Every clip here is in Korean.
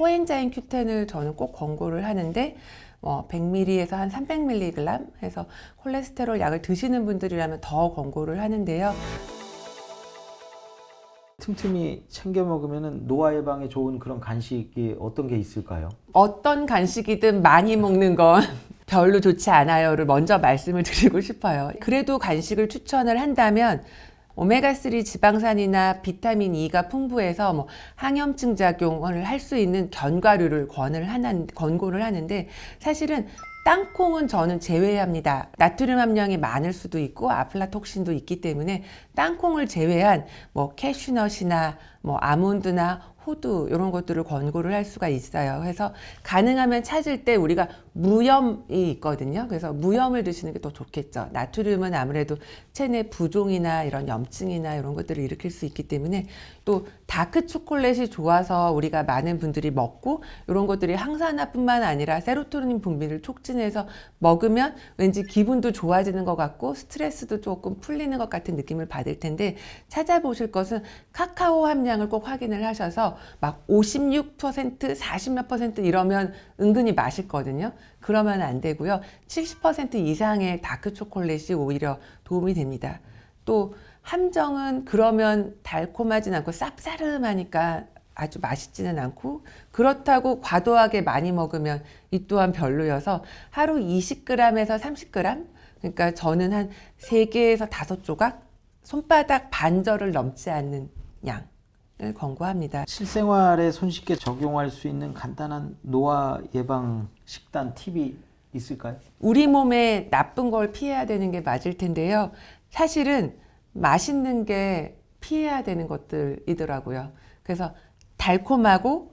코엔자임 Q10을 저는 꼭 권고를 하는데 100ml에서 한 300mg 해서 콜레스테롤 약을 드시는 분들이라면 더 권고를 하는데요. 틈틈이 챙겨 먹으면 노화 예방에 좋은 그런 간식이 어떤 게 있을까요? 어떤 간식이든 많이 먹는 건 별로 좋지 않아요를 먼저 말씀을 드리고 싶어요. 그래도 간식을 추천을 한다면 오메가3 지방산이나 비타민 E가 풍부해서 항염증 작용을 할 수 있는 견과류를 권고를 하는데 사실은 땅콩은 저는 제외합니다. 나트륨 함량이 많을 수도 있고 아플라톡신도 있기 때문에 땅콩을 제외한 캐슈넛이나 아몬드나 호두 이런 것들을 권고를 할 수가 있어요. 그래서 가능하면 찾을 때 우리가 무염이 있거든요. 그래서 무염을 드시는 게 더 좋겠죠. 나트륨은 아무래도 체내 부종이나 이런 염증이나 이런 것들을 일으킬 수 있기 때문에 또 다크 초콜릿이 좋아서 우리가 많은 분들이 먹고 이런 것들이 항산화뿐만 아니라 세로토닌 분비를 촉진해서 먹으면 왠지 기분도 좋아지는 것 같고 스트레스도 조금 풀리는 것 같은 느낌을 받을 텐데 찾아보실 것은 카카오 함량을 꼭 확인을 하셔서 막 56%, 40몇 % 이러면 은근히 맛있거든요. 그러면 안 되고요. 70% 이상의 다크 초콜릿이 오히려 도움이 됩니다. 또 함정은 그러면 달콤하진 않고 쌉싸름하니까 아주 맛있지는 않고 그렇다고 과도하게 많이 먹으면 이 또한 별로여서 하루 20g에서 30g 그러니까 저는 한 3개에서 5조각 손바닥 반절을 넘지 않는 양을 권고합니다. 실생활에 손쉽게 적용할 수 있는 간단한 노화 예방 식단 팁이 있을까요? 우리 몸에 나쁜 걸 피해야 되는 게 맞을 텐데요. 사실은 맛있는 게 피해야 되는 것들이더라고요. 그래서 달콤하고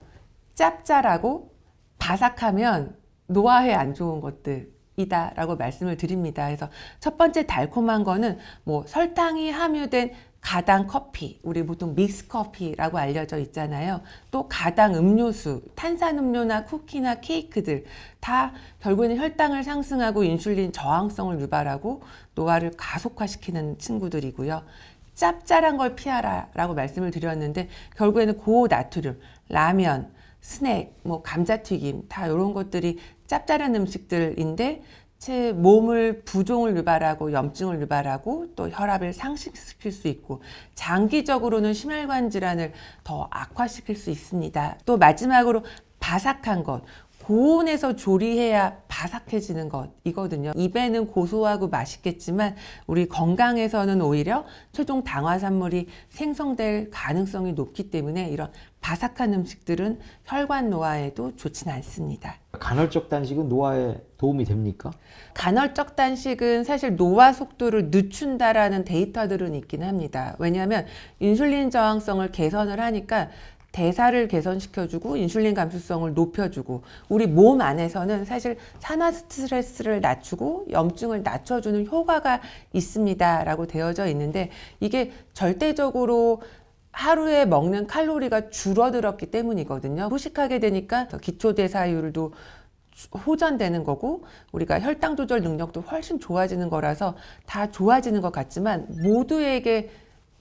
짭짤하고 바삭하면 노화에 안 좋은 것들이다 라고 말씀을 드립니다. 그래서 첫 번째 달콤한 거는 설탕이 함유된 가당 커피, 우리 보통 믹스 커피라고 알려져 있잖아요. 또 가당 음료수, 탄산음료나 쿠키나 케이크들 다 결국에는 혈당을 상승하고 인슐린 저항성을 유발하고 노화를 가속화시키는 친구들이고요. 짭짤한 걸 피하라 라고 말씀을 드렸는데 결국에는 고나트륨, 라면, 스낵, 감자튀김 다 이런 것들이 짭짤한 음식들인데 제 몸을 부종을 유발하고 염증을 유발하고 또 혈압을 상승시킬 수 있고 장기적으로는 심혈관 질환을 더 악화시킬 수 있습니다. 또 마지막으로 바삭한 것. 고온에서 조리해야 바삭해지는 것이거든요. 입에는 고소하고 맛있겠지만 우리 건강에서는 오히려 최종 당화산물이 생성될 가능성이 높기 때문에 이런 바삭한 음식들은 혈관 노화에도 좋지는 않습니다. 간헐적 단식은 노화에 도움이 됩니까? 간헐적 단식은 사실 노화 속도를 늦춘다라는 데이터들은 있긴 합니다. 왜냐하면 인슐린 저항성을 개선을 하니까 대사를 개선시켜주고 인슐린 감수성을 높여주고 우리 몸 안에서는 사실 산화 스트레스를 낮추고 염증을 낮춰주는 효과가 있습니다 라고 되어져 있는데 이게 절대적으로 하루에 먹는 칼로리가 줄어들었기 때문이거든요. 후식하게 되니까 기초대사율도 호전되는 거고 우리가 혈당 조절 능력도 훨씬 좋아지는 거라서 다 좋아지는 것 같지만 모두에게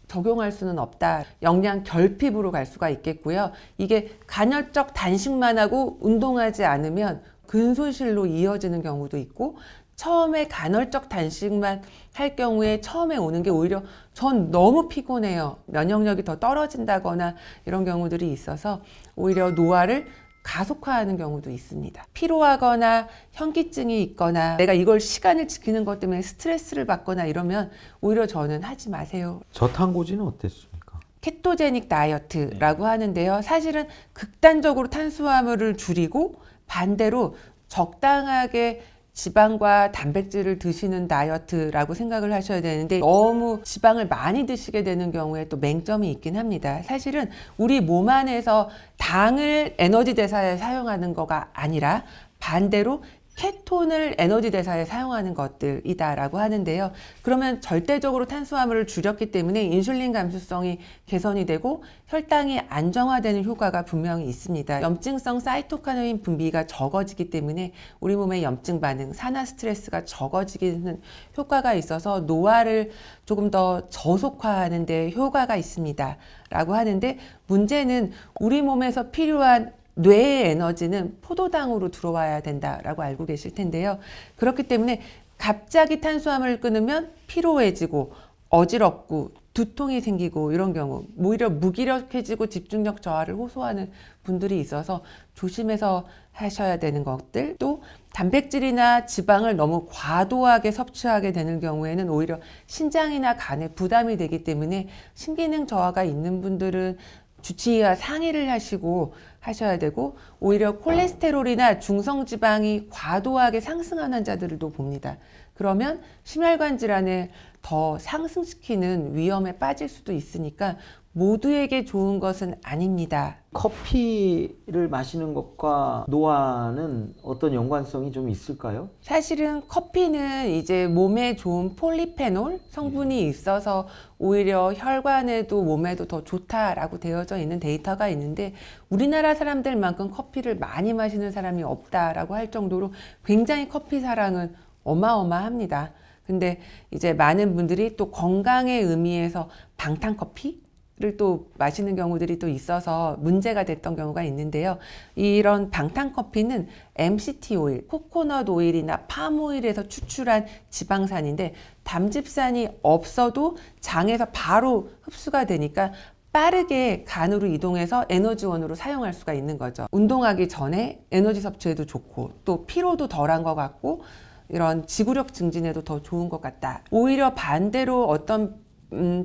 적용할 수는 없다. 영양 결핍으로 갈 수가 있겠고요. 이게 간헐적 단식만 하고 운동하지 않으면 근손실로 이어지는 경우도 있고 처음에 간헐적 단식만 할 경우에 처음에 오는 게 오히려 전 너무 피곤해요. 면역력이 더 떨어진다거나 이런 경우들이 있어서 오히려 노화를 가속화하는 경우도 있습니다. 피로하거나 현기증이 있거나 내가 이걸 시간을 지키는 것 때문에 스트레스를 받거나 이러면 오히려 저는 하지 마세요. 저탄고지는 어땠습니까? 케토제닉 다이어트라고 하는데요. 사실은 극단적으로 탄수화물을 줄이고 반대로 적당하게 지방과 단백질을 드시는 다이어트라고 생각을 하셔야 되는데 너무 지방을 많이 드시게 되는 경우에 또 맹점이 있긴 합니다. 사실은 우리 몸 안에서 당을 에너지 대사에 사용하는 거가 아니라 반대로 케톤을 에너지 대사에 사용하는 것들이다라고 하는데요. 그러면 절대적으로 탄수화물을 줄였기 때문에 인슐린 감수성이 개선이 되고 혈당이 안정화되는 효과가 분명히 있습니다. 염증성 사이토카이닌 분비가 적어지기 때문에 우리 몸의 염증 반응, 산화 스트레스가 적어지는 효과가 있어서 노화를 조금 더 저속화하는 데 효과가 있습니다. 라고 하는데 문제는 우리 몸에서 필요한 뇌의 에너지는 포도당으로 들어와야 된다라고 알고 계실 텐데요. 그렇기 때문에 갑자기 탄수화물을 끊으면 피로해지고 어지럽고 두통이 생기고 이런 경우, 오히려 무기력해지고 집중력 저하를 호소하는 분들이 있어서 조심해서 하셔야 되는 것들. 또 단백질이나 지방을 너무 과도하게 섭취하게 되는 경우에는 오히려 신장이나 간에 부담이 되기 때문에 신기능 저하가 있는 분들은 주치의와 상의를 하시고 하셔야 되고, 오히려 콜레스테롤이나 중성지방이 과도하게 상승한 환자들도 봅니다. 그러면 심혈관 질환을 더 상승시키는 위험에 빠질 수도 있으니까 모두에게 좋은 것은 아닙니다. 커피를 마시는 것과 노화는 어떤 연관성이 좀 있을까요? 사실은 커피는 이제 몸에 좋은 폴리페놀 성분이 있어서 오히려 혈관에도 몸에도 더 좋다라고 되어져 있는 데이터가 있는데, 우리나라 사람들만큼 커피를 많이 마시는 사람이 없다라고 할 정도로 굉장히 커피 사랑은 어마어마합니다. 근데 이제 많은 분들이 또 건강의 의미에서 방탄커피를 또 마시는 경우들이 또 있어서 문제가 됐던 경우가 있는데요. 이런 방탄커피는 MCT 오일, 코코넛 오일이나 팜 오일에서 추출한 지방산인데, 담즙산이 없어도 장에서 바로 흡수가 되니까 빠르게 간으로 이동해서 에너지원으로 사용할 수가 있는 거죠. 운동하기 전에 에너지 섭취에도 좋고 또 피로도 덜한 것 같고 이런 지구력 증진에도 더 좋은 것 같다. 오히려 반대로 어떤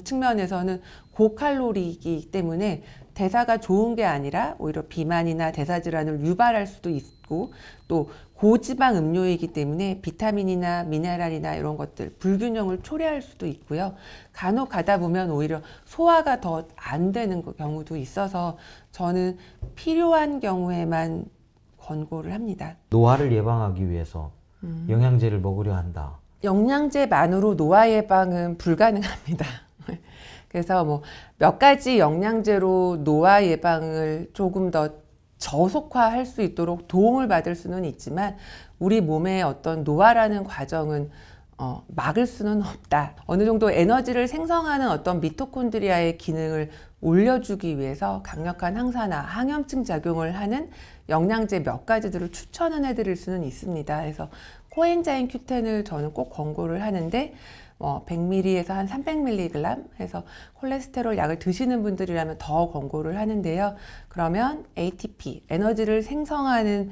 측면에서는 고칼로리이기 때문에 대사가 좋은 게 아니라 오히려 비만이나 대사질환을 유발할 수도 있고, 또 고지방 음료이기 때문에 비타민이나 미네랄이나 이런 것들 불균형을 초래할 수도 있고요. 간혹 가다 보면 오히려 소화가 더 안 되는 경우도 있어서 저는 필요한 경우에만 권고를 합니다. 노화를 예방하기 위해서 영양제를 먹으려 한다. 영양제만으로 노화 예방은 불가능합니다. 그래서 뭐 몇 가지 영양제로 노화 예방을 조금 더 저속화할 수 있도록 도움을 받을 수는 있지만, 우리 몸의 어떤 노화라는 과정은 막을 수는 없다. 어느 정도 에너지를 생성하는 어떤 미토콘드리아의 기능을 올려주기 위해서 강력한 항산화, 항염증 작용을 하는 영양제 몇 가지들을 추천은 해드릴 수는 있습니다. 그래서 코엔자임 Q10을 저는 꼭 권고를 하는데, 100ml에서 한 300mg 해서 콜레스테롤 약을 드시는 분들이라면 더 권고를 하는데요. 그러면 ATP, 에너지를 생성하는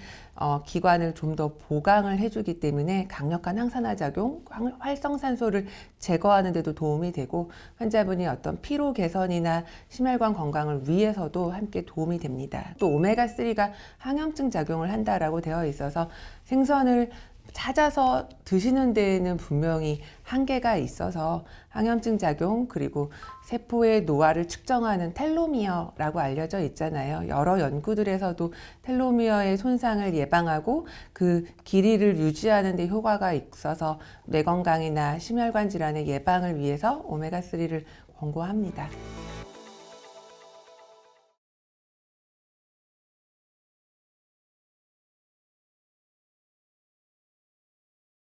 기관을 좀 더 보강을 해주기 때문에 강력한 항산화 작용, 활성산소를 제거하는 데도 도움이 되고, 환자분이 어떤 피로 개선이나 심혈관 건강을 위해서도 함께 도움이 됩니다. 또 오메가3가 항염증 작용을 한다라고 되어 있어서 생선을 찾아서 드시는 데에는 분명히 한계가 있어서 항염증 작용, 그리고 세포의 노화를 측정하는 텔로미어라고 알려져 있잖아요. 여러 연구들에서도 텔로미어의 손상을 예방하고 그 길이를 유지하는 데 효과가 있어서 뇌 건강이나 심혈관 질환의 예방을 위해서 오메가3를 권고합니다.